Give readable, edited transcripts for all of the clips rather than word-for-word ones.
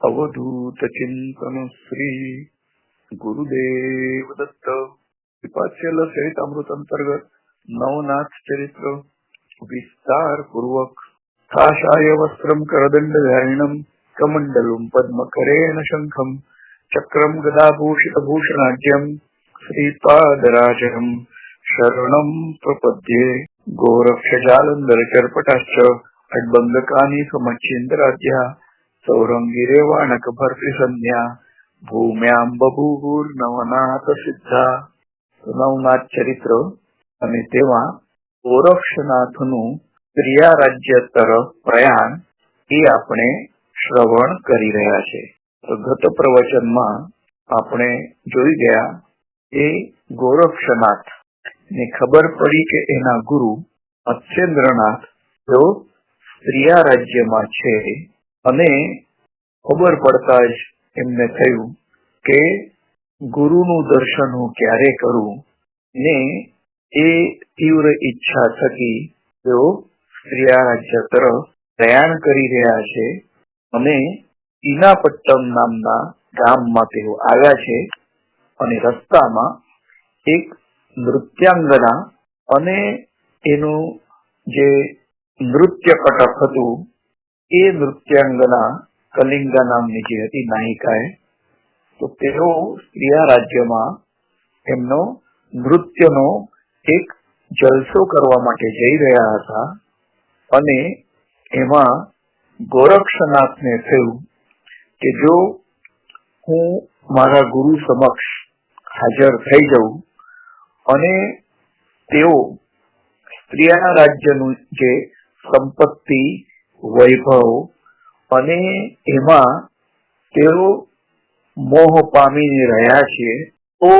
अवधूत चिंतन श्री गुरुदेव दत्त कृपाचल चरितामृत अंतर्गत नवनाथ चरित्र विस्तार पूर्वक काषाय वस्त्रम करदंड धारिणम कमंडलम पद्मकरेण शंखम चक्रम गदाभूषित भूषणाढ्यम श्रीपादराजम शरणं प्रपद्ये गोरक्षजालंधर चर्पटाश्च अड्बंधकानि समच्छिन्द्राद्या सौरंगिरेवाणक भर्तृ संज्ञा भूम्यां बभूवुर्नवनाथ सिद्धा. નવનાથ ચરિત્ર અને તેમાં ગોરક્ષનાથનું પ્રિયા રાજ્ય તરફ પ્રયાણ એ આપણે શ્રવણ કરી રહ્યા છે. ગત પ્રવચનમાં આપણે જોઈ ગયા એ ગોરક્ષનાથ ને ખબર પડી કે એના ગુરુ અચ્છેન્દ્રનાથ તેઓ પ્રિયા રાજ્યમાં છે અને ખબર પડતા જ એમને થયું કે ગુરુનું દર્શન હું ક્યારે કરું ને એ તીવ્ર ઈચ્છા થકી તેઓ પ્રિયા રાજ્ય તરફ પ્રયાણ કરી રહ્યા છે અને ઈનાપટ્ટમ નામના ગામમાં તેઓ આવ્યા છે અને રસ્તામાં એક નૃત્યાંગના અને એનું જે નૃત્ય કટક હતું એ નૃત્યાંગના કલિંગા નામની જે હતી નાયિકાએ, તો તેઓ પ્રિયા રાજ્યમાં એમનો નૃત્યનો એક જલસો કરવા માટે જઈ રહ્યા હતા અને એમાં ગોરક્ષનાથને થયું કે જો હું મારા ગુરુ સમક્ષ હાજર થઈ જાઉં અને તેઓ પ્રિયા રાજ્યનું જે સંપત્તિ વૈભવ અને એમાં તેઓ મોહ પામીને રહ્યા છે તો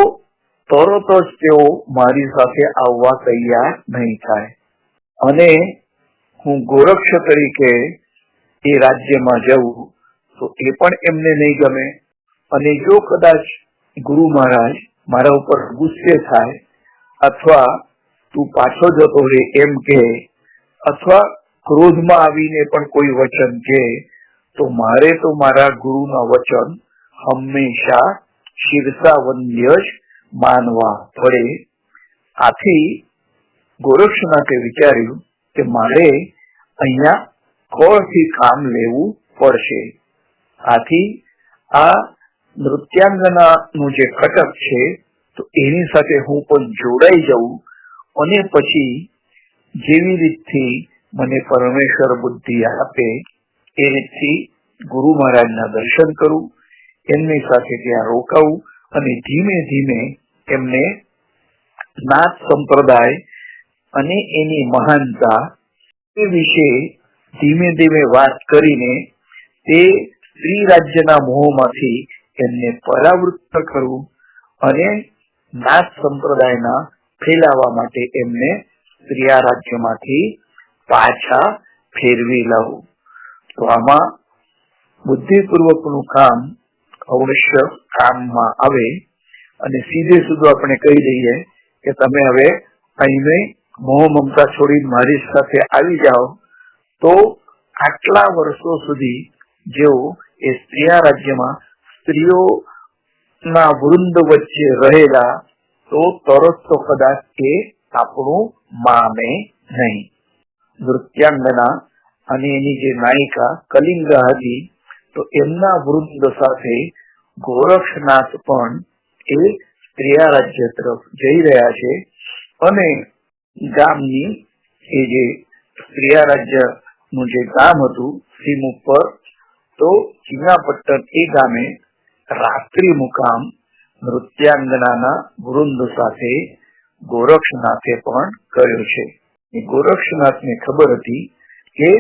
તરત જ તેઓ મારી સાથે આવવા તૈયાર નહીં થાય અને હું ગોરક્ષ તરીકે એ રાજ્યમાં જવું તો એ પણ એમને નહીં ગમે અને જો કદાચ ગુરુ મહારાજ મારા ઉપર ગુસ્સે થાય અથવા તું પાછો જતો રહે એમ કે અથવા ક્રોધમાં આવીને પણ કોઈ વચન કહે તો મારે તો મારા ગુરુના વચન હંમેશા શિરસાવંદ્ય જ માનવા પડે. આથી ગોરક્ષનાથે વિચાર્યું કે મારે અહીંયા કોળથી કામ લેવું પડશે. આથી આ નૃત્યાંગનાનું જે કટક છે તો એની સાથે હું પણ જોડાઈ જાઉં અને પછી જેવી રીતથી મને પરમેશ્વર બુદ્ધિ આપે એ રીતથી ગુરુ મહારાજના દર્શન કરું, એમની સાથે ત્યાં રોકાવું અને ધીમે ધીમે એમને નાથ સંપ્રદાય અને એની મહાનતા એ વિશે ધીમે ધીમે વાત કરીને તે સ્ત્રી રાજ્યના મોહમાંથી એમને પરાવૃત્ત કરવું અને નાથ સંપ્રદાયના ફેલાવા માટે એમને પ્રિયા રાજ્યમાંથી પાછા ફેરવી લાવવું. તો આમાં બુદ્ધિપૂર્વકનું કામ અવશ્ય કામમાં આવે અને સીધે સીધું આપણે કહી દઈએ કે તમે હવે અહીંને મોહ મમતા છોડીને મારી સાથે આવી જાઓ તો આટલા વર્ષો સુધી જેઓ એ પ્રિયા રાજ્યમાં સ્ત્રીઓના વૃંદ વચ્ચે રહેલા તો તરત તો કદાચ એ આપણું માને નહીં. નૃત્યાંગના અને એની જે નાયિકા કલિંગા હતી તો એમના વૃંદ સાથે ગોરક્ષનાથ પણ એ પ્રિયા રાજ્ય તરફ જઈ રહ્યા છે અને ગામની એ જે પ્રિયા રાજ્ય નું જે ગામ હતું સીમ ઉપર તો ચીનાપટ્ટન એ ગામે રાત્રિ મુકામ નૃત્યાંગનાના વૃંદ સાથે ગોરક્ષનાથે પણ કર્યો છે. ગોરક્ષનાથને ખબર હતી કે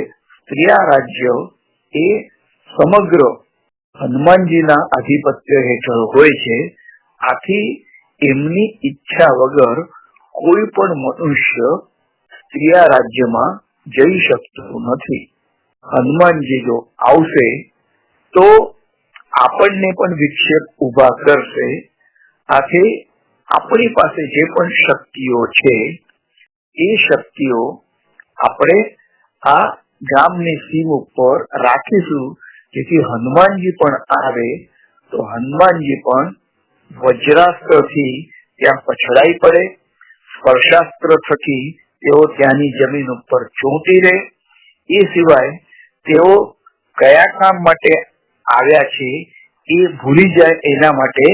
પ્રિયા રાજ્ય એ સમગ્ર હનુમાનજીના આધિપત્ય હેઠળ હોય છે. આથી એમની ઈચ્છા વગર કોઈ પણ મનુષ્ય પ્રિયા રાજ્યમાં જઈ શકતું નથી. હનુમાનજી જો આવશે તો આપણને પણ વિક્ષેપ ઉભા કરશે. આથી આપણી પાસે જે પણ શક્તિઓ છે એ શક્તિઓ આપણે આ ગામની સીમ ઉપર રાખીશું જેથી હનુમાનજી પણ આવે તો હનુમાનજી પણ વજ્રાસ્ત્રથી ત્યાં પછડાઈ પડે, સ્પર્શાસ્ત્ર થકી તેઓ ત્યાંની જમીન ઉપર ચોંટી રહે. એ સિવાય તેઓ કયા કામ માટે આવ્યા છે એ ભૂલી જાય એના માટે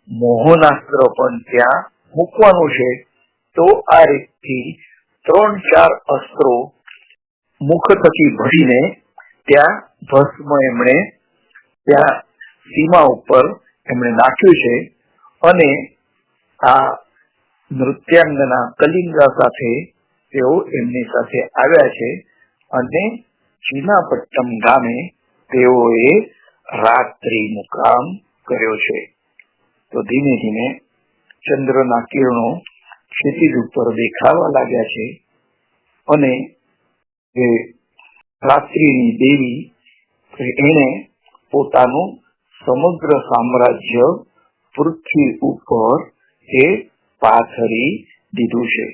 મોહનાસ્ત્ર પણ ત્યાં મૂકવાનું છે. તો આ રીતથી 3-4 અસ્ત્રો મુખ થકી ભરીને ત્યાં ભસ્મ એમણે ત્યાં સીમા ઉપર એમણે નાખ્યું છે. અને આ નૃત્યાંગના કલિંગા સાથે તેઓ એમની સાથે આવ્યા છે અને ચીનાપટ્ટમ ગામે તેઓએ રાત્રિ મુકામ કર્યો છે. તો ધીમે ધીમે ચંદ્રના કિરણો ક્ષિતિજ ઉપર દેખાવા લાગ્યા છે અને એ રાત્રિની દેવી એને પોતાનું સમગ્ર સામ્રાજ્ય પૃથ્વી ઉપર એ પાથરી દીધું છે.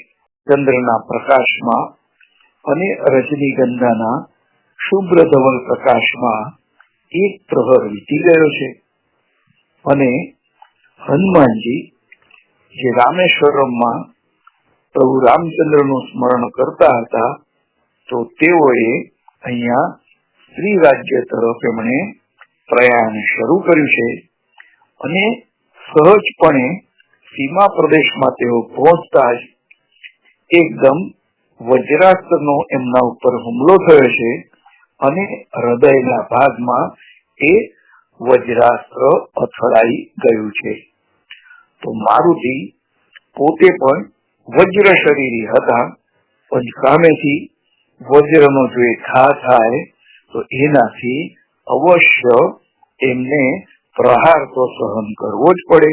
ચંદ્રના પ્રકાશમાં અને રજનીગંધાના શુભ્ર ધવલ પ્રકાશમાં એક પ્રહર વીતી ગયો છે અને હનુમાનજી જે રામેશ્વરમમાં પ્રભુ રામચંદ્રનું સ્મરણ કરતા હતા તો તેઓએ અહીંયા શ્રી રાજ્ય તરફ એમણે પ્રયાણ શરૂ કર્યું છે અને સહજપણે સીમા પ્રદેશમાં તેઓ પહોંચતા જ એકદમ વજ્રાસ્ત્રનો એમના ઉપર હુમલો થયો છે અને હૃદયના ભાગમાં એ વજ્રાસ્ત્ર અથડાઈ ગયું છે. તો મારુતિ પોતે પણ વજ્ર શરીરી હતા, પણ સામેથી વજ્રનો જો એ ઘા થાય તો એનાથી અવશ્ય એમને પ્રહાર તો સહન કરવો જ પડે.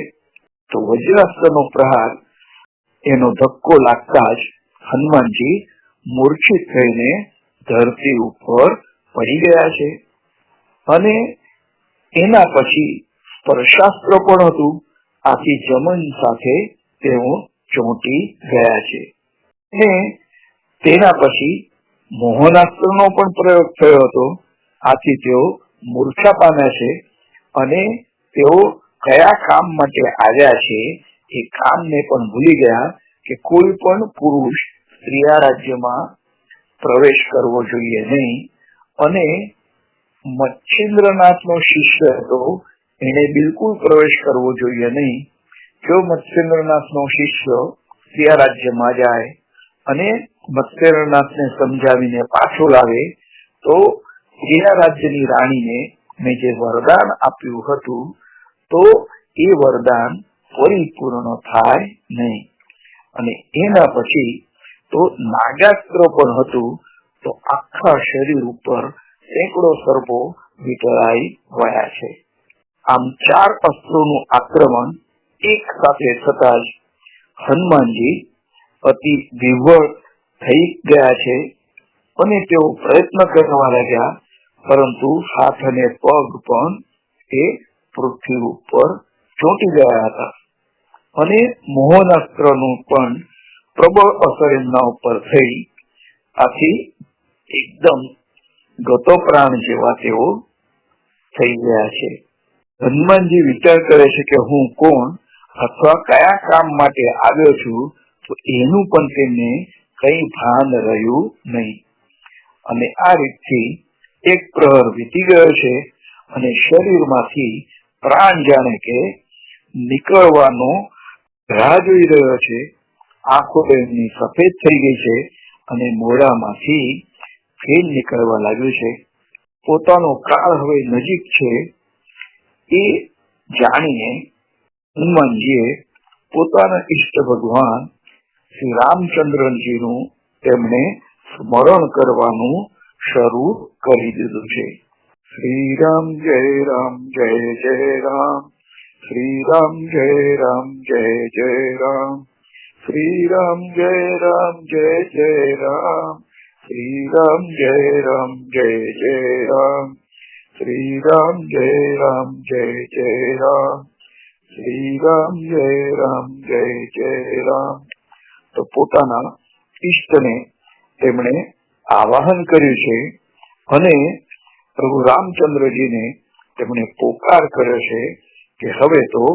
તો વજ્રાસ્ત્રનો પ્રહાર એનો ધક્કો લાગતા જ હનુમાનજી મૂર્છિત થઈને ધરતી ઉપર પડી ગયા છે અને એના પછી સ્પર્શાસ્ત્ર પણ હતું. આથી જમન સાથે તેઓ ચોંટી ગયા છે અને તેના પછી મોહનાસ્ત્રનો પણ પ્રયોગ થયો હતો. આથી તેઓ મૂર્છા પામ્યા છે અને તેઓ કયા કામ માટે આવ્યા છે એ કામને પણ ભૂલી ગયા કે કોઈ પણ પુરુષ સ્ત્રીયા રાજ્યમાં પ્રવેશ કરવો જોઈએ નહીં. અને મચ્છિન્દ્રનાથનો શિષ્ય હતો, એને બિલકુલ પ્રવેશ કરવો જોઈએ નહીં. જો મત્સ્યેન્દ્રનાથનો શિષ્ય સ્ત્રીયા રાજ્યમાં જાય અને મત્સ્યેન્દ્રનાથને સમજાવીને પાછો લાવે તો સ્ત્રીયા રાજ્યની રાણીને મેં જે વરદાન આપ્યું હતું તો એ વરદાન પરિપૂર્ણ થાય નહીં. અને એના પછી તો નાગાસ્ત્ર પણ હતું, તો આખા શરીર ઉપર સેંકડો સર્પો વીંટળાઈ ગયા છે. આમ 4 અસ્ત્રોનું આક્રમણ એક સાથે થતા જ હનુમાનજી અતિ વિહ્વળ થઈ ગયા છે અને તેઓ પ્રયત્ન કરવા લાગ્યા, પરંતુ હાથ અને પગ પણ એ પૃથ્વી ઉપર ચોંટી ગયા હતા અને મોહનાસ્ત્રનું પણ પ્રબળ અસર એમના ઉપર થઈ. આથી એકદમ ગતોપ્રાણ જેવા તેઓ થઈ ગયા છે. હનુમાનજી વિચાર કરે છે કે હું કોણ અથવા કયા કામ માટે આવ્યો છું, તો એનું પણ તેમને કઈ ભાન રહ્યું નહીં. અને આ રીતથી એક પ્રહર વીતી ગયો છે અને શરીરમાંથી પ્રાણ જાણે કે નીકળવાનો રાહ જોઈ રહ્યો છે. આંખો એમની સફેદ થઈ ગઈ છે અને મોઢામાંથી ફેલ નીકળવા લાગ્યું છે. પોતાનો કાળ હવે નજીક છે એ જાણીને હનુમાનજીએ પોતાના ઈષ્ટ ભગવાન શ્રી રામચંદ્રજીનું તેમણે સ્મરણ કરવાનું શરૂ કરી દીધું છે. શ્રી રામ જય રામ જય જય રામ, શ્રી રામ જય રામ જય જય રામ, શ્રી રામ જય રામ જય જય રામ, શ્રી રામ જય રામ જય જય રામ, શ્રી રામ જય રામ જય જય રામ, શ્રી રામ જય રામ જય જય રામ. તો પોતાના ઈષ્ટને તેમણે આવાહન કર્યું છે અને પ્રભુ રામચંદ્રજીને તેમણે પોકાર કર્યો છે કે હવે તો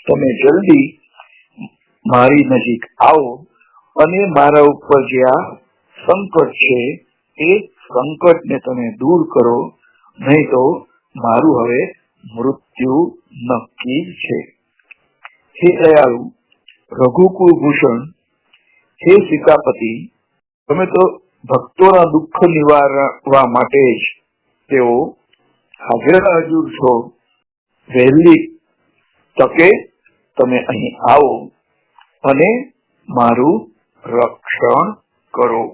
તમે જલ્દી મારી નજીક આવો અને મારા ઉપર જે આ સંકટ છે એ સંકટને તમે દૂર કરો, નહીં તો મારું હવે મૃત્યુ નક્કી છે. હે દયાળુ રઘુકુળ ભૂષણ, હે સીતાપતિ, તમે તો ભક્તોના દુઃખ નિવારવા માટે જ તેઓ હાજર છો. વહેલી તકે તમે અહીં આવો અને મારું રક્ષણ કરો.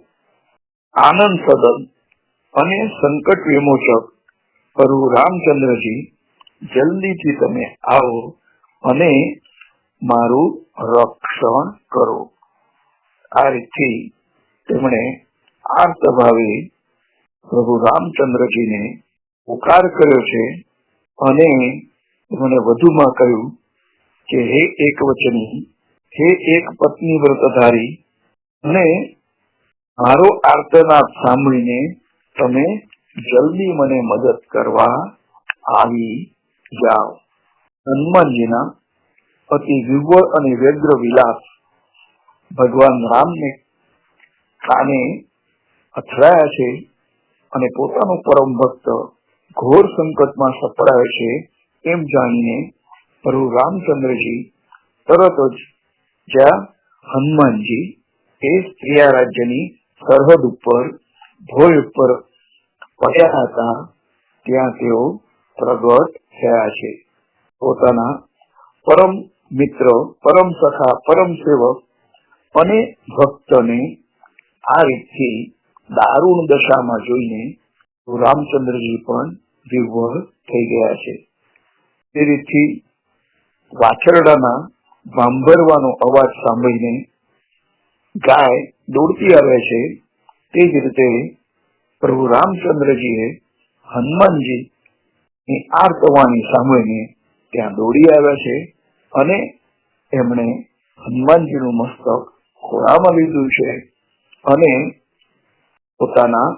આનંદ સદન અને સંકટ વિમોચક પ્રભુ રામચંદ્રજી, જલ્દીથી તમે આવો અને મારું રક્ષણ કરો. આ રીતથી તેમણે આર્ત ભાવે પ્રભુ રામચંદ્રજીને પુકાર કર્યો છે અને તેમણે વધુમાં કહ્યું કે હે એક વચની, હે એક પત્ની વ્રતધારી, અને મારો આર્તનાદ સાંભળીને તમે જલ્દી મને મદદ કરવા આવી જાઓ. હનુમાનજીના અતિ વિવળ અને વ્યગ્ર વિલાસ ભગવાન રામને કાને અથડાયા છે અને પોતાનો પરમ ભક્ત ઘોર સંકટમાં સપડાયો છે એમ જાણીને પ્રભુ રામચંદ્રજી તરત જ જ્યાં હનુમાનજી એ સ્ત્રીયા રાજ્યની સરહદ ઉપર ભોય ઉપર પડ્યા હતા ત્યાં તેઓ પ્રગટ થયા છે. પોતાના પરમ મિત્ર, પરમ સખા, પરમ સેવક અને ભક્તને આ રીતથી દારૂણ દશામાં જોઈને રામચંદ્રજી પણ વિહ્વળ થઈ ગયા છે. તે રીતથી વાછરડાના ભાંભરવાનો અવાજ સાંભળીને ગાય દોડતી આવે છે, તે જ રીતે પ્રભુ રામચંદ્રજીએ હનુમાનજી ની આર્તવાણી સાંભળીને ત્યાં દોડી આવ્યા છે અને એમણે હનુમાનજીનું મસ્તક ખોળામાં લીધું છે અને પોતાના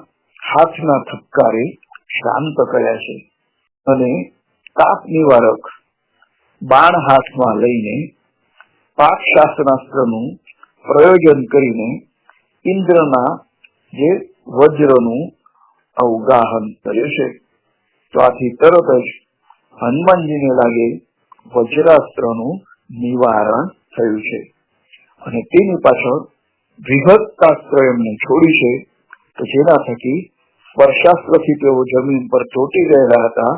હાથના થપકારે શાંત કર્યા છે અને તાપ નિવારક બાણ હાથમાં લઈને પાકશાસ્ત્રાસ્ત્રનું પ્રયોજન કરીને ઇન્દ્રના જે વજ્રનું અવગાહન કર્યું છે. તો આથી તરત જ હનુમાનજીને લાગે વજ્રાસ્ત્રનું નિવારણ થયું છે અને તેની પાછળ વિભક્તાસ્ત્ર એમને છોડી છે, તો જેના થકી સ્પર્શાસ્ત્રથી તેઓ જમીન પર ચોંટી ગયેલા હતા,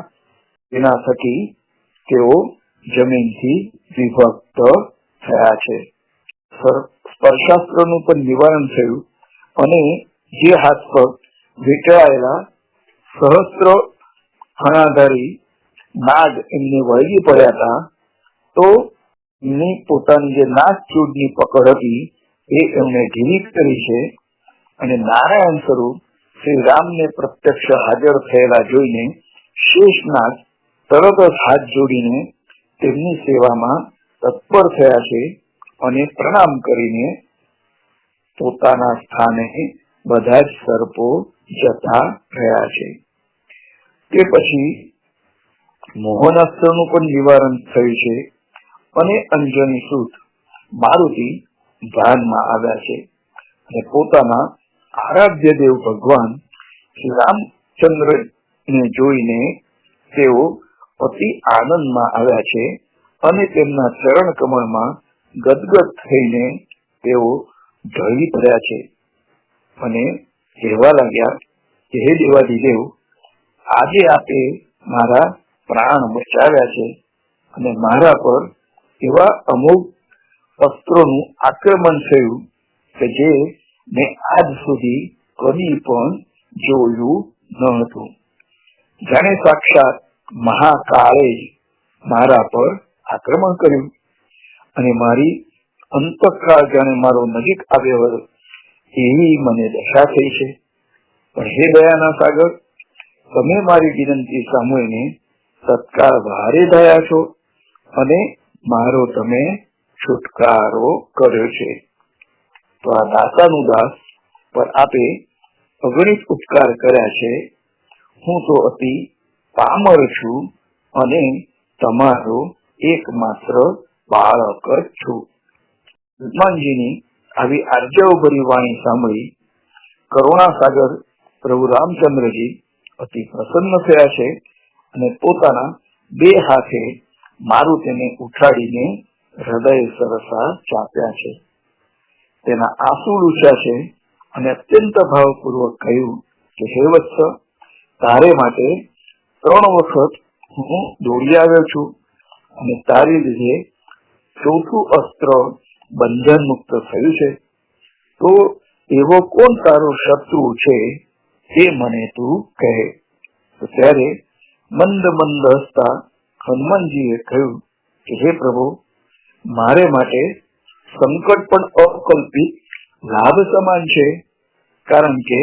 તેના થકી તેઓ જમીનથી વિભક્ત થયા છે. સ્પર્શાસ્ત્રનું પણ નિવારણ થયું અને જે હાથ પર વીંટળાયેલા સહસ્ત્ર ફણાધારી નાગ એમને વળગી પડ્યા હતા, તો એમની પોતાની જે નાગચૂડની પકડ હતી એ એમણે ઢીલી કરી છે અને નારાયણ સ્વરૂપ શ્રી રામને પ્રત્યક્ષ હાજર થયેલા જોઈને શેષનાગ તરત જ હાથ જોડીને તેમની સેવામાં તત્પર થયા છે અને પ્રણામ કરીને પોતાના સ્થાને બધા જ સર્પો જતા રહ્યા છે. તે પછી મોહનાસ્ત્રનું પણ નિવારણ થયું છે અને અંજની સૂત મારુતિ ધ્યાનમાં આવ્યા છે અને પોતાના આરાધ્ય દેવ ભગવાન શ્રી રામચંદ્ર ને જોઈને તેઓ અતિ આનંદમાં આવ્યા છે અને તેમના ચરણ કમળમાં ગદગદ થઈને તેઓ ઢળી પડ્યા છે અને કહેવા લાગ્યા કે હે દેવાધિદેવ, આજે આપે મારા પ્રાણ બચાવ્યા છે અને મારા પર એવા અમુક અસ્ત્રોનું આક્રમણ થયું કે જે મેં આજ સુધી કદી પણ જોયું ન હતું. જાણે સાક્ષાત મહાકાળે મારા પર આક્રમણ કર્યું અને મારી અંતકાળ જાણે મારો નજીક આવ્યો હતો એવી મને દશા થઈ છે. પણ હે દયાના સાગર, તમે મારી વિનંતી સાંભળીને તત્કાળ ભારે થયા છો અને મારો તમે છુટકારો કર્યો છે. તો આ દાતાનું દાસ પર આપે અગણિત ઉપકાર કર્યા છે. હું તો અતિ પામર છું અને તમારો એકમાત્ર બાળક જ છું. હનુમાનજીની આવી આર્જવભરી વાણી સાંભળી કરુણાસાગર પ્રભુ રામચંદ્રજી અતિ પ્રસન્ન થયા છે અને પોતાના બે હાથે મારુતિને ઉઠાડીને હૃદય સરસા ચાપ્યા છે. તેના આંસુ લૂછ્યા છે અને અત્યંત ભાવપૂર્વક કહ્યું કે હે વત્સ, તારે માટે 3 વખત હું દોડી આવ્યો છું અને તારી લીધે 4થું અસ્ત્ર બંધન મુક્ત થયું છે. તો એવો કોણ તારો શત્રુ છે તે મને તું કહે. તો ત્યારે મંદ મંદ હસતા હનુમાનજીએ કહ્યું કે હે પ્રભુ, મારે માટે સંકટ પણ અકલ્પિત લાભ સમાન છે, કારણ કે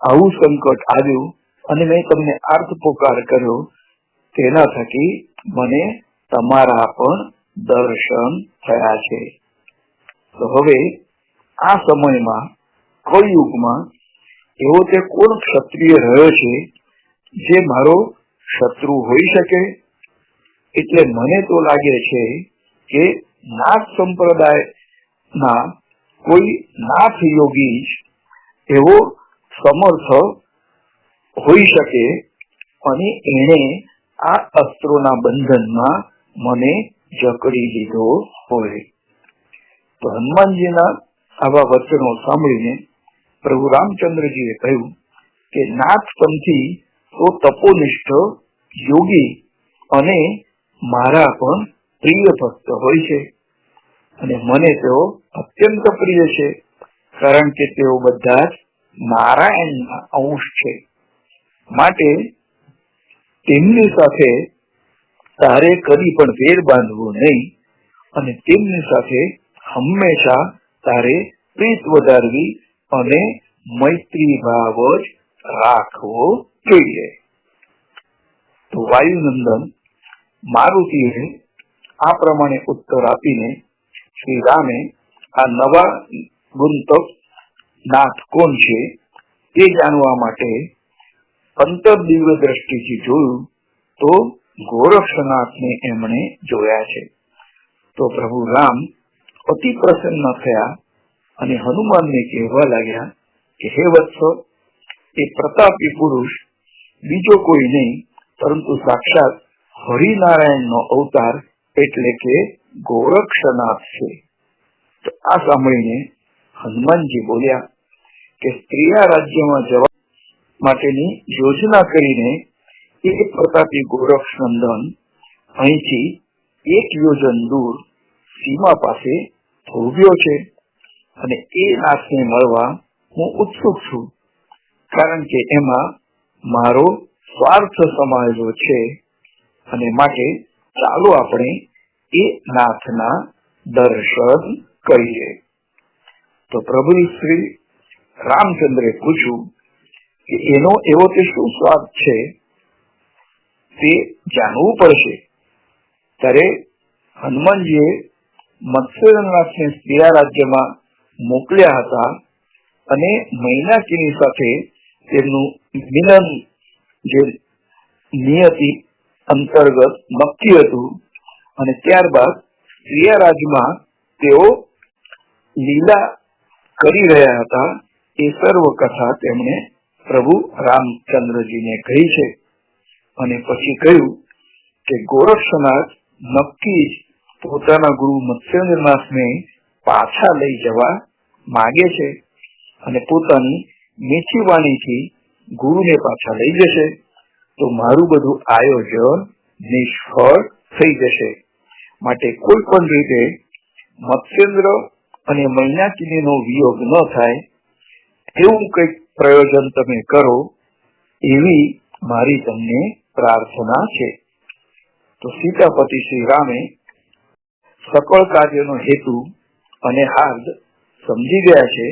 આવું સંકટ આવ્યું અને મેં તમને આર્ત પોકાર કર્યો, તેના થકી મને તમારા પણ દર્શન થયા છે. તો હવે આ સમયમાં કળિયુગમાં એવો તે કોણ ક્ષત્રિય રહ્યો છે જે મારો શત્રુ હોઈ શકે? એટલે મને તો લાગે છે કે નાથ સંપ્રદાયના કોઈ નાથ યોગી એવો સમર્થ હોઈ શકે અને એને આ અસ્ત્રોના બંધનમાં મને જકડી લીધો હોય. તો હનુમાનજીના આવા વચનો સાંભળીને પ્રભુ રામચંદ્રજીએ કહ્યું કે નાથ પંથી તો તપોનિષ્ઠ યોગી અને મારા પણ પ્રિય ભક્ત હોય છે અને મને તેઓ અત્યંત પ્રિય છે, કારણ કે તેઓ બધા જ નારાયણના અંશ છે. માટે તેમની સાથે તારે કદી પણ વેર બાંધવો નહીં અને તેમની સાથે હંમેશા તારે પ્રીત વધારવી અને મૈત્રી ભાવ જ રાખવો જોઈએ. તો વાયુનંદન મારુતિએ આ પ્રમાણે ઉત્તર આપીને શ્રી રામે આ નવા ગુંતક નાથ કોણ છે તે જાણવા માટે અંતર દિવ્ય દ્રષ્ટિથી જોયું તો ગોરક્ષનાથને એમણે જોયા છે. તો પ્રભુ રામ અતિ પ્રસન્ન થયા અને હનુમાનને કહેવા લાગ્યા કે હે વત્સ, એ પ્રતાપી પુરુષ બીજો કોઈ નહીં પરંતુ સાક્ષાત હરિનારાયણનો અવતાર એટલે કે ગોરક્ષનાથ છે. તો આ સાંભળીને હનુમાનજી બોલ્યા કે સ્ત્રીયા રાજ્યમાં જવા માટેની યોજના કરીને એ પ્રતાપી ગોરક્ષનંદન અહીંથી 1 યોજન દૂર સીમા પાસે થોભ્યો છે અને એ નાથને મળવા હું ઉત્સુક છું, કારણ કે એમાં મારો સ્વાર્થ સમાયેલો છે અને માટે ચાલો આપણે એ નાથના દર્શન કરીએ. તો પ્રભુ શ્રી રામચંદ્રે પૂછ્યું કે એનો એવો તે શું સ્વાર્થ છે તે જાણવું પડશે. ત્યારે હનુમાનજીએ મત્સ્યનાથને સ્ત્રીયા રાજ્યમાં મોકલ્યા હતા અને મૈનાકીની સાથે તેમનું મિલન જે નિયતિ અંતર્ગત નક્કી હતું અને ત્યારબાદ સ્ત્રીયા રાજમાં તેઓ લીલા કરી રહ્યા હતા એ સર્વ કથા તેમણે પ્રભુ રામચંદ્રજીને કહી છે. અને પછી કહ્યું કે ગોરક્ષનાથ નક્કી જ પોતાના ગુરુ મત્સ્યેન્દ્રનાથને પાછા લઈ જવા માંગે છે અને પોતાની મીઠી વાણીથી ગુરુને પાછા લઈ જશે તો મારું બધું આયોજન નિષ્ફળ થઈ જશે. માટે કોઈ પણ રીતે મત્સ્યેન્દ્ર અને મૈનાકીનીનો વિયોગ ન થાય એવું કંઈક પ્રયોજન તમે કરો એવી મારી તમને પ્રાર્થના છે. તો સીતાપતિ શ્રી રામે સકળ કાર્યનો હેતુ અને હાર્દ સમજી ગયા છે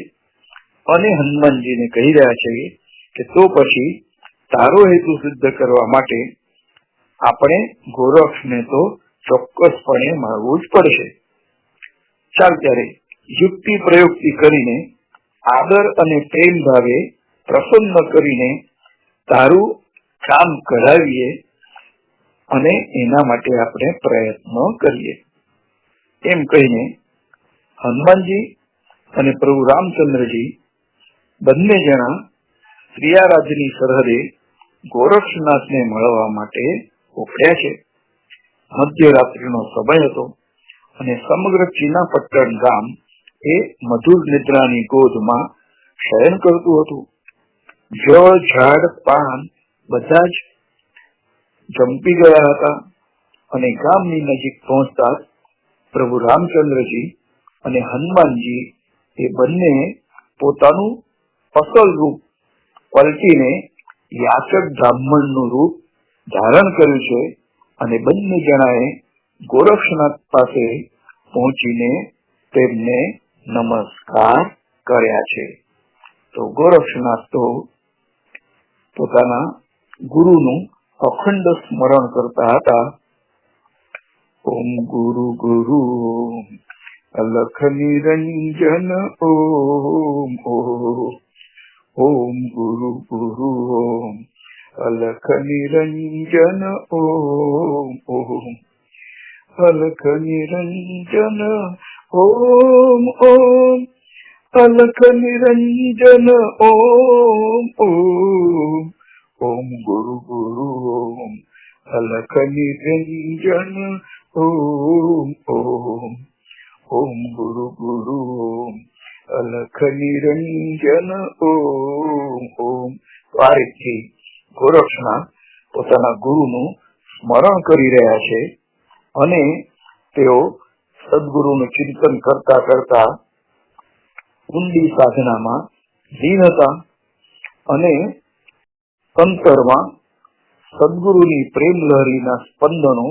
અને હનુમાનજીને કહી રહ્યા છે કે તો પછી તારો હેતુ સિદ્ધ કરવા માટે આપણે ગોરક્ષને તો ચોક્કસપણે મળવું જ પડશે. ચાલ ત્યારે યુક્તિ પ્રયુક્તિ કરીને આદર અને પ્રેમ ભાવે પ્રસન્ન કરીને તારું કામ કરાવીએ અને એના માટે આપણે પ્રયત્નો કરીએ. એમ કહીને હનુમાનજી અને પ્રભુ રામચંદ્રજી બંને જણા પ્રિયારાજની સરહદે ગોરક્ષનાથને મળવા માટે ઉપડ્યા છે. મધ્યરાત્રિનો સમય હતો અને સમગ્ર ચીનાપટ્ટણ ગામ એ મધુર નિદ્રાની ગોદમાં શયન કરતું હતું. જળ, ઝાડ, પાન બધા જ જંપી ગયા હતા અને ગામની નજીક પહોંચતા પ્રભુ રામચંદ્રજી અને હનુમાનજી એ બંને પોતાનું અસલ રૂપ પલટીને યાચક બ્રાહ્મણનું રૂપ ધારણ કર્યું છે અને બંને જણાએ ગોરક્ષનાથ પાસે પહોંચીને તેમને નમસ્કાર કર્યા છે. તો ગોરક્ષનાથ તો પોતાના ગુરુનું અખંડ સ્મરણ કરતા હતા. ઓમ ગુરુ ગુરુ અલખ નિરંજન ઓમ ઓમ ગુરુ ગુરુ ઓમ અલખ નિરંજન ઓમ અલખ નિરંજન ઓમ અલખ નિરંજન ઓમ ગુરુ ગુરુ ઓમ અલખ નિરંજન ઓમ ગુરુ ગુરુ ઓમ અલખ નિરંજન ઓમ. આ રીતથી ગોરક્ષનાથ પોતાના ગુરુનું સ્મરણ કરી રહ્યા છે અને તેઓ સદગુરુનું ચિંતન કરતા કરતા ઊંડી સાધનામાં લીન હતા અને અંતરમાં સદગુરુની પ્રેમ લહરીના સ્પંદનો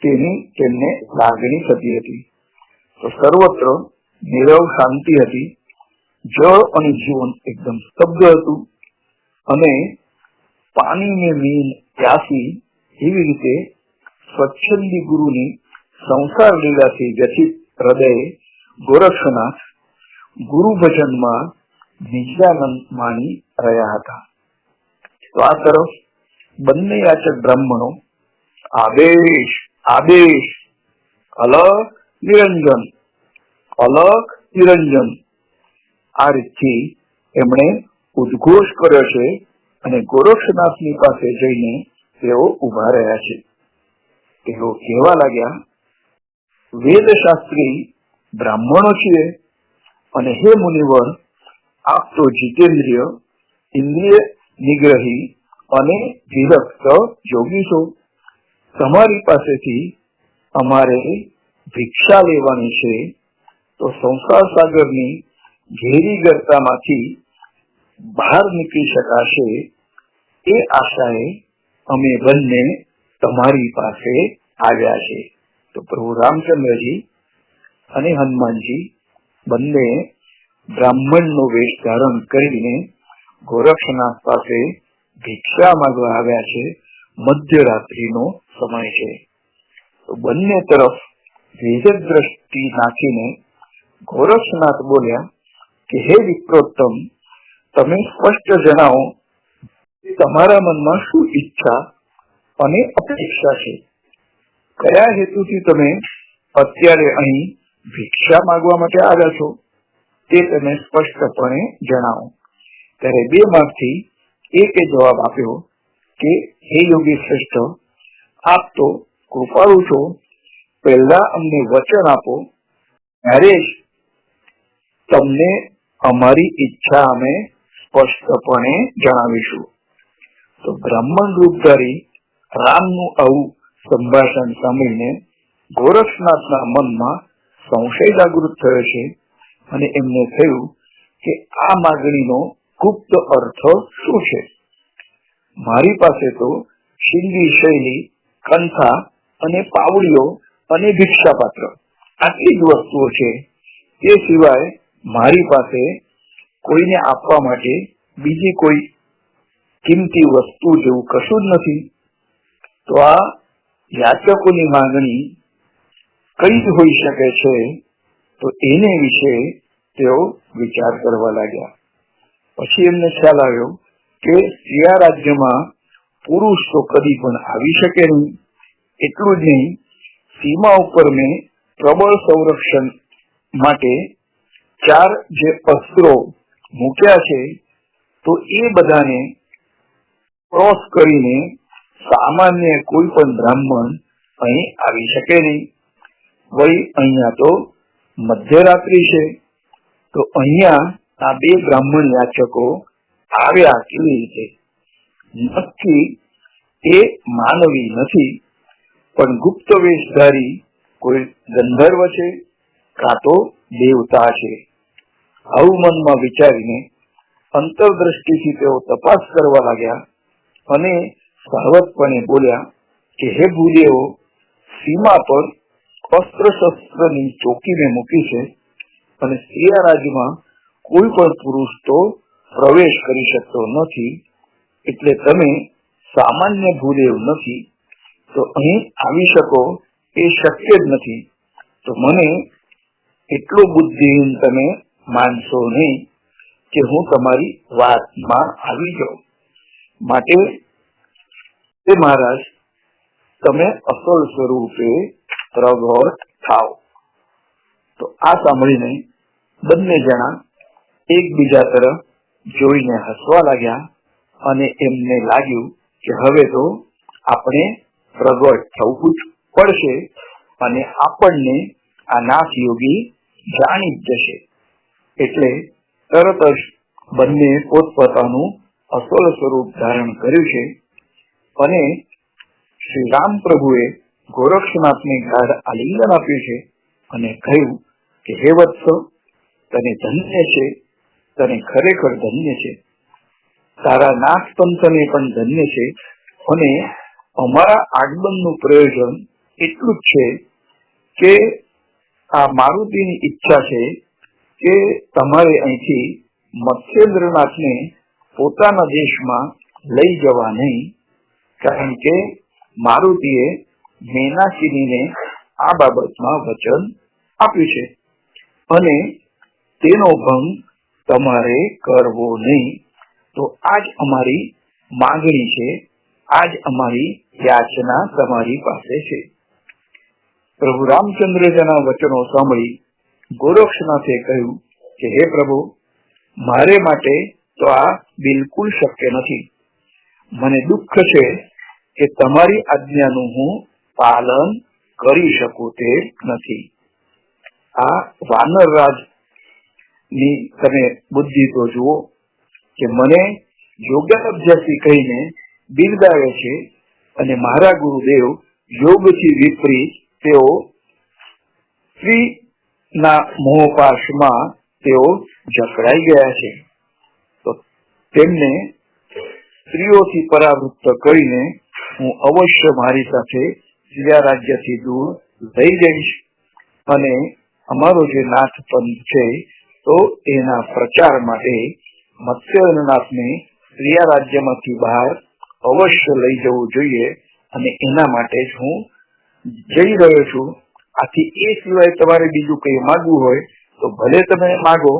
તેમને લાગણી થતી હતી. તો સર્વત્ર નીરવ શાંતિ હતી. જળ અને જીવન એકદમ સ્તબ્ધ હતું અને પાણીને મીન પ્યાસી એવી રીતે સ્વચ્છંદી ગુરુની સંસાર લીલાથી વ્યથિત હૃદયે ગોરક્ષનાથ ગુરુ ભજનમાં નિજાનંદ માણી રહ્યા હતા. તો આ તરફ બંને યાચક બ્રાહ્મણો આદેશ આદેશ અલખ નિરંજન અલખ નિરંજન આ રીતથી એમણે ઉદ્ઘોષ કર્યો છે અને ગોરક્ષનાથની પાસે જઈને તેઓ ઉભા રહ્યા છે. તેઓ કહેવા લાગ્યા, વેદશાસ્ત્રી બ્રાહ્મણો છીએ અને હે મુનિવર, આપ તો જીતેન્દ્રિય, ઇન્દ્રિય નિગ્રહી અને વિરક્ત યોગી છો. તમારી પાસેથી અમારે ભિક્ષા લેવાની છે. તો સંસાર સાગરની ઘેરી ગર્તામાંથી બહાર નીકળી શકાશે એ આશાએ અમે બંને તમારી પાસે આવ્યા છે. તો પ્રભુ રામચંદ્રજી અને હનુમાનજી બંને બ્રાહ્મણનો વેશ ધારણ કરીને ગોરક્ષનાથ પાસે ભિક્ષા માંગવા આવ્યા છે. મધ્યરાત્રિનો સમય છે. તો બંને તરફ વેદ દ્રષ્ટિ નાખીને ગોરક્ષનાથ બોલ્યા કે હે વિપ્રોત્તમ, તમે સ્પષ્ટ જણાવો તમારા મનમાં શું ઈચ્છા અને અપેક્ષા છે. કયા હેતુથી તમે અત્યારે અહીં ભિક્ષા માંગવા માટે આવ્યા છો તે તમે સ્પષ્ટપણે જણાવો. ત્યારે બે માંથી એકે જવાબ આપ્યો કે હે યોગી શ્રેષ્ઠ, આપ તો કૃપાળુ છો. પહેલા અમને વચન આપો, ત્યારે જ તમને અમારી ઈચ્છા અમે સ્પષ્ટપણે જણાવીશું. તો બ્રાહ્મણ રૂપધારી રામનું આવું સંભાષણ સાંભળીને ગોરક્ષનાથના મનમાં સંશય જાગૃત થયો છે અને એમને થયું કે આ માગણીનો ગુપ્ત અર્થ શું છે. મારી પાસે તો શિંદી શૈલી, કંઠા અને પાવડીઓ અને ભિક્ષાપાત્ર આટલી જ વસ્તુઓ છે. તે સિવાય મારી પાસે કોઈને આપવા માટે બીજી કોઈ કિંમતી વસ્તુ જેવું કશું જ નથી. તો આ યાચકોની માંગણી કઈ હોઈ શકે છે? તો એને વિશે તેઓ વિચાર કરવા લાગ્યા. પછી એમને ખ્યાલ આવ્યો કે સ્ત્રીયા રાજ્યમાં પુરુષ તો કદી પણ આવી શકે નહીં. એટલું જ નહીં, સીમા ઉપર મેં પ્રબળ સંરક્ષણ માટે 4 જે અસ્ત્રો મૂક્યા છે, તો એ બધાને ક્રોસ કરીને સામાન્ય કોઈ પણ બ્રાહ્મણ અહીં આવી શકે નહીં. વળી અહીંયા તો મધ્યરાત્રિ છે, તો અહીંયા આ 2 બ્રાહ્મણ યાચકો આવ્યા કેવી રીતે? નક્કી એ માનવી નથી, પણ ગુપ્ત વેશધારી કોઈ ગંધર્વ છે, કાં તો દેવતા છે. આવું મનમાં વિચારીને અંતરદ્રષ્ટિથી તેઓ તપાસ કરવા લાગ્યા અને સાવધપણે બોલ્યા કે હે ભૂદેવો, સીમા પર અસ્ત્ર શસ્ત્રની ચોકી મેં મૂકી છે અને સ્ત્રીયા રાજ્યમાં કોઈ પણ પુરુષ તો પ્રવેશ કરી શકતો નથી, એટલે તમે સામાન્ય ભૂદેવ નથી, તો અહીં આવી શકો એ શક્ય જ નથી. તો મને એટલો બુદ્ધિહીન તમે માનશો નહીં કે હું તમારી વાતમાં આવી જાઉં. માટે તે મહારાજ, તમે અસલ સ્વરૂપે પ્રગટ થાવ. તો આ સાંભળીને બંને જણા એકબીજા તરફ જોઈને હસવા લાગ્યા અને એમને લાગ્યું કે હવે તો આપણે પ્રગટ થવું જ પડશે અને આપણને આ નાથ યોગી જાણી જ જશે. એટલે તરત જ બંને પોતપોતાનું અસલ સ્વરૂપ ધારણ કર્યું છે અને શ્રી રામ પ્રભુએ ગોરક્ષનાથને ગાઢ આલિંગન આપ્યું છે અને કહ્યું કે હે વત્સ, તને ધન્ય છે, તને ખરેખર ધન્ય છે. તારા નાથ પંથને પણ ધન્ય છે અને અમારા આગમનનું પ્રયોજન એટલું જ છે કે આ મારુતિની ઈચ્છા છે કે તમારે અહીંથી મત્સ્યેન્દ્રનાથને પોતાના દેશમાં લઈ જવા નહીં, કારણ કે મારુતિએ મેનાકિનીને આ બાબતમાં વચન આપ્યું છે અને તેનો ભંગ તમારે કરવો નહીં. તો આજ અમારી માંગણી છે, આજ અમારી યાચના તમારી પાસે છે. પ્રભુ રામચંદ્રજીના વચનો સાંભળી ગોરક્ષનાથે કહ્યું કે હે પ્રભુ, મારે માટે તો આ બિલકુલ શક્ય નથી. મને દુઃખ છે કે તમારી આજ્ઞાનું હું પાલન કરી શકું તે નથી. આ વાનરરાજ ની તમે બુદ્ધિ તો જુઓ કે મને યોગાભ્યાસી કહીને બિરદાવે છે અને મારા ગુરુદેવ યોગથી વિપરીત તેઓ સ્ત્રીના મોહપાશમાં તેઓ જકડાઈ ગયા છે. તો તેમને સ્ત્રીઓથી પરાવૃત્ત કરીને હું અવશ્ય મારી સાથે સ્ત્રીયા રાજ્યથી દૂર લઈ જઈશ અને અમારો જે નાથ પંથ છે તો એના પ્રચાર માટે મત્સ્યેન્દ્રનાથને સ્ત્રીયા રાજ્યમાંથી બહાર અવશ્ય લઈ જવું જોઈએ અને એના માટે જ હું જઈ રહ્યો છું. આથી એ સિવાય તમારે બીજું કઈ માગવું હોય તો ભલે તમે માગો,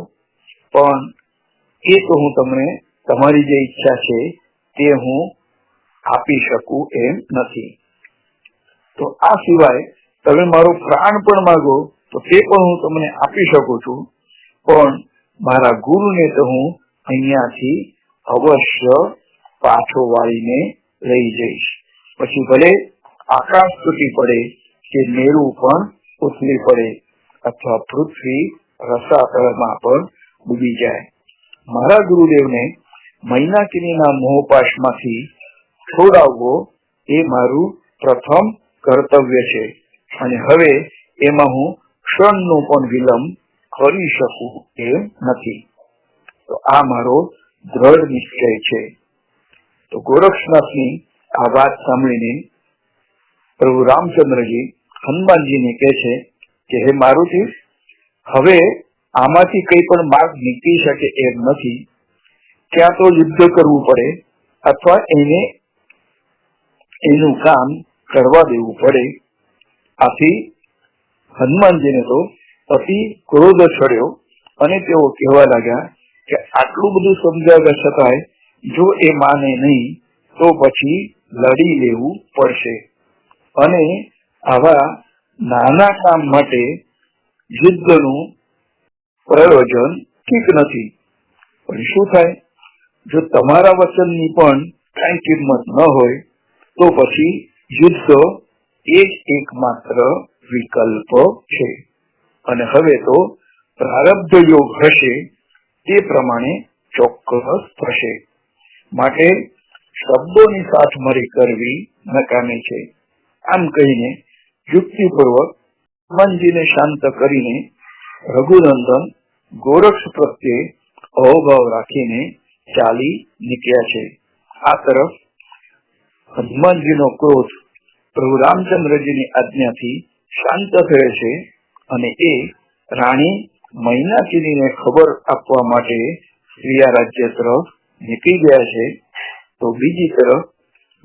પણ એ તો હું તમને તમારી જે ઈચ્છા છે તે હું આપી શકું એમ નથી. તો આ સિવાય તમે મારો પ્રાણ પણ માગો તો તે પણ હું તમને આપી શકું છું, પણ મારા ગુરુને તો હું અહીંયાથી અવશ્ય પાછો વાળીને લઈ જઈશ. પછી ભલે આકાશ તૂટી પડે કે મેરુ પણ ઉથલી પડે અથવા પૃથ્વી રસાતળમાં પણ ડૂબી જાય. મારા ગુરુદેવને મૈનાકિનીના મોહપાશમાંથી છોડાવવો એ મારું પ્રથમ કર્તવ્ય છે અને હવે એમાં હું ક્ષણનો પણ વિલંબ કરી શકું એમ નથી. તો આ મારો દ્રઢ નિશ્ચય છે. તો ગોરક્ષનાથની આ વાત સાંભળીને પ્રભુ રામચંદ્રજી હનુમાનજીને કહે છે કે હે મારુતિ, હવે આમાંથી કઈ પણ માર્ગ નીકળી શકે એમ નથી. ક્યાં તો યુદ્ધ કરવું પડે અથવા એનું કામ કરવા દેવું પડે. આથી હનુમાનજીને તો અતિ ક્રોધ ચડ્યો અને તેઓ કહેવા લાગ્યા કે આટલું બધું સમજાવ્યા છતાંય જો એ માને નહીં તો પછી લડી લેવું પડશે અને આવા નાના કામ માટે યુદ્ધનું પ્રયોજન ઠીક નથી. પણ શું થાય જો તમારા વચનની પણ કઈ કિંમત ન હોય તો પછી યુદ્ધ એ જ એકમાત્ર વિકલ્પ છે. અને હવે તો પ્રારબ્ધ યોગ હશે તે પ્રમાણે ચોક્કસ થશે. માટે શબ્દોની સાથમરી કરવી નકામી છે. આમ કહીને યુક્તિપૂર્વક હનુમાનજીને શાંત કરીને રઘુનંદન ગોરક્ષ પ્રત્યે અહોભાવ રાખીને ચાલી નીકળ્યા છે. આ તરફ હનુમાનજીનો ક્રોધ પ્રભુ રામચંદ્રજીની આજ્ઞાથી શાંત થયો છે અને એ રાણી મૈનાકિનીને ખબર આપવા માટે સ્ત્રીયા રાજ્ય તરફ નીકળી ગયા છે. તો બીજી તરફ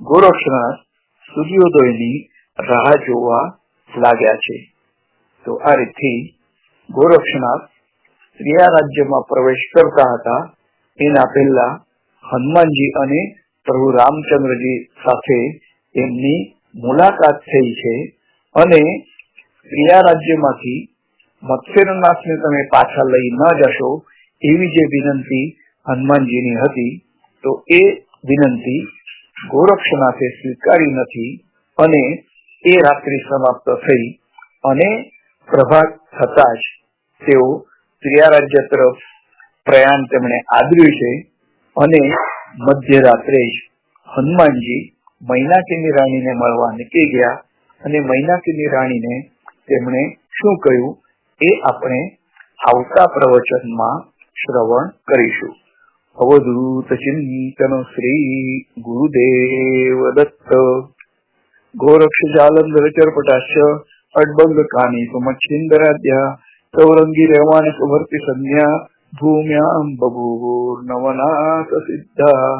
ગોરક્ષનાથ સૂર્યોદયની રાહ જોવા લાગ્યા છે. તો આ રીતથી ગોરક્ષનાથ સ્ત્રીયા રાજ્યમાં પ્રવેશ કરતા હતા એના પહેલા હનુમાનજી અને પ્રભુ રામચંદ્રજી સાથે એમની મુલાકાત થઈ છે અને સ્ત્રીયા રાજ્યમાંથી મત્સ્યનાથને તમે પાછા લઈ ન જશો એવી જે વિનંતી હનુમાનજીની હતી તો એ વિનંતી ગોરક્ષનાથે સ્વીકારી નથી અને એ રાત્રિ સમાપ્ત થઈ અને પ્રભાત થતા જ તેઓ સ્ત્રીયા રાજ્ય તરફ પ્રયાણ તેમણે આદર્યું છે અને મધ્યરાત્રે જ હનુમાનજી મૈનાકીની રાણીને મળવા નીકળી ગયા અને મૈનાકીની રાણીને તેમણે શું કહ્યું એ આપણે આવતા પ્રવચનમાં શ્રવણ કરીશું. અવધૂત ચિંતન શ્રી ગુરુદેવ દત્ત. ગોરક્ષ જાલંધર ચરપટાશ્ય અડબંગ કાની સુમચ્છિંદરાધ્યા સૌરંગી રેવાન સુભર્તિ સંધ્યા ભૂમ્યામ બભૂર્નવનાથ સિદ્ધા.